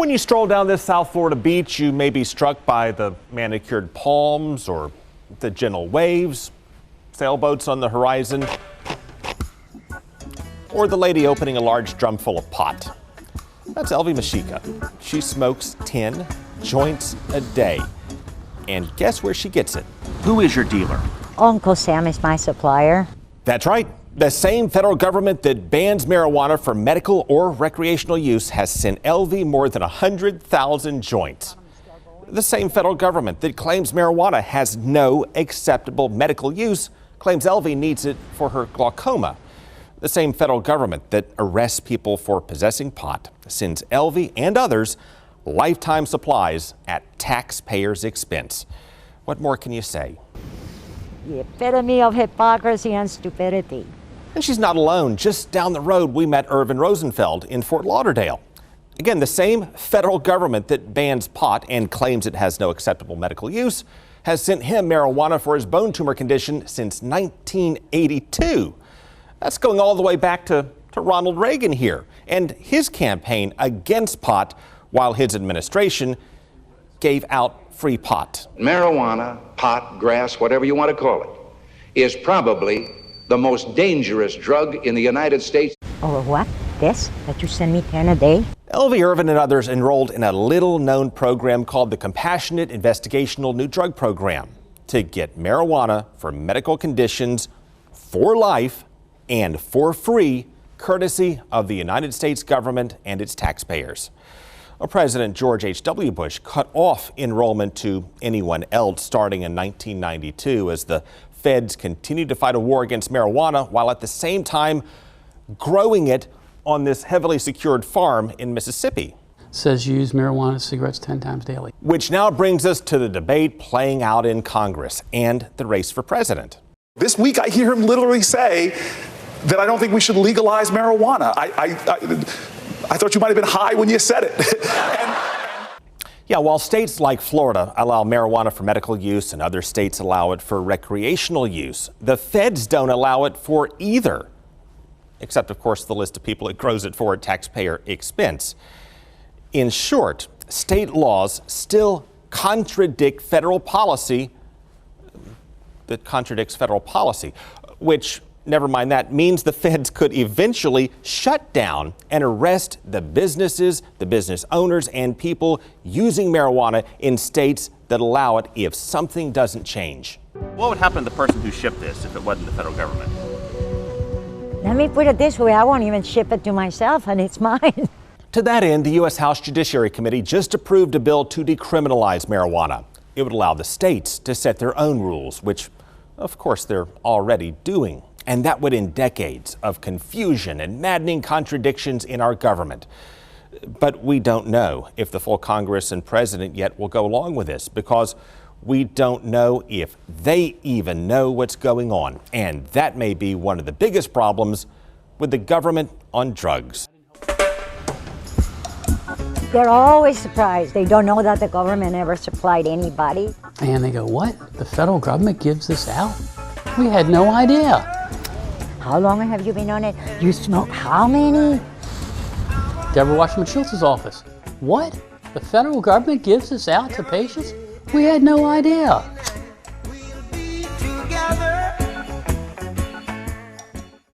When you stroll down this South Florida beach, you may be struck by the manicured palms or the gentle waves, sailboats on the horizon, or the lady opening a large drum full of pot. That's Elvie Mashika. She smokes 10 joints a day. And guess where she gets it? Who is your dealer? Uncle Sam is my supplier. That's right. The same federal government that bans marijuana for medical or recreational use has sent Elvie more than 100,000 joints. The same federal government that claims marijuana has no acceptable medical use claims Elvie needs it for her glaucoma. The same federal government that arrests people for possessing pot sends Elvie and others lifetime supplies at taxpayers' expense. What more can you say? The epitome of hypocrisy and stupidity. And she's not alone. Just down the road, we met Irvin Rosenfeld in Fort Lauderdale. Again, the same federal government that bans pot and claims it has no acceptable medical use has sent him marijuana for his bone tumor condition since 1982. That's going all the way back to Ronald Reagan here and his campaign against pot while his administration gave out free pot. Marijuana, pot, grass, whatever you want to call it, is probably the most dangerous drug in the United States. Oh, what? This? That you send me 10 a day? Elvie, Irvin, and others enrolled in a little-known program called the Compassionate Investigational New Drug Program to get marijuana for medical conditions for life and for free, courtesy of the United States government and its taxpayers. President George H.W. Bush cut off enrollment to anyone else starting in 1992 as the feds continued to fight a war against marijuana while at the same time growing it on this heavily secured farm in Mississippi. Says you use marijuana and cigarettes 10 times daily. Which now brings us to the debate playing out in Congress and the race for president. This week I hear him literally say that I don't think we should legalize marijuana. I thought you might have been high when you said it. Yeah, while states like Florida allow marijuana for medical use and other states allow it for recreational use, the feds don't allow it for either. Except, of course, the list of people it grows it for at taxpayer expense. In short, state laws still contradict federal policy that contradicts federal policy, which, never mind that, means the feds could eventually shut down and arrest the businesses, the business owners, and people using marijuana in states that allow it if something doesn't change. What would happen to the person who shipped this if it wasn't the federal government? Let me put it this way, I won't even ship it to myself and it's mine. To that end, the U.S. House Judiciary Committee just approved a bill to decriminalize marijuana. It would allow the states to set their own rules, which, of course, they're already doing. And that would end decades of confusion and maddening contradictions in our government. But we don't know if the full Congress and president yet will go along with this because we don't know if they even know what's going on. And that may be one of the biggest problems with the government on drugs. They're always surprised. They don't know that the government ever supplied anybody. And they go, what? The federal government gives this out? We had no idea. How long have you been on it? You smoke how many? Deborah Washington Schultz's office. What? The federal government gives this out to patients? We had no idea.